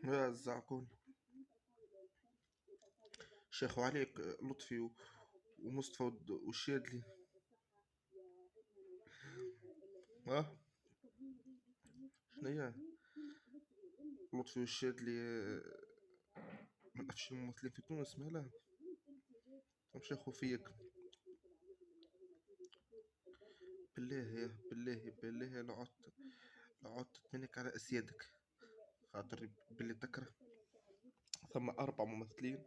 يا الزعقون. شيخ عليك لطفي ومصطفى والشادلي. اه، شنيا لطفي والشادلي من أفشل الممثلين في تونس ماله. مش فيك. بالله يا بالله لو عدت تمنك على أسيادك، خاطر باللي تكره. ثم 4 ممثلين،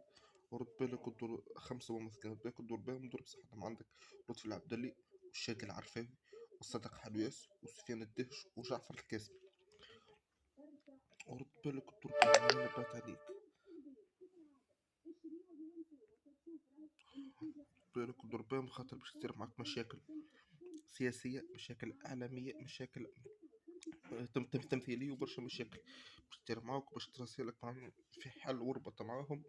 ورد بالك الدور 5 ممثلين، رد بالك الدور بهم دور بصحتهم. عندك لطفي العبدلي والشادي العرفاوي وصدق حلوياس وسفيان الدهش وجعفر الكاسبي. ورد بالك الدور بهم، أنا نبات عليك. بالك الدور بهم خاطر باش تصير معك مشاكل سياسية، مشاكل إعلامية، مشاكل تمثيلية، وبرشا مشاكل باش تصير معاك باش ترسلك معاهم في حل وربط معاهم.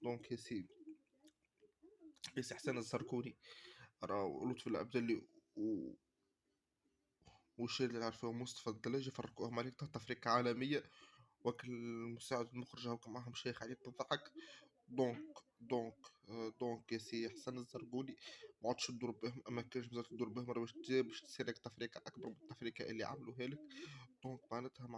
دونك يا سي حسن الزركوني راه لطفي العبدلي والشيء اللي عرفه مصطفى الدلاجي فرقوهم عليك تفرقة عالمية. وكل المساعد المخرج هاكا معاهم شيخ عليك تضحك. دونك دونك دونك يا سي حسن الزرقوني ما عادش تدور بهم، اما كانش بزاف تدور بهم راه باش تصير لك تفريقه اكبر من التفريقه اللي عملوها لك. دونك معناتها ما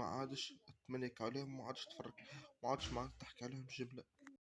عادش تمنيك عليهم، ما عادش تفرق، ما عادش معناتها تحكي عليهم جمله.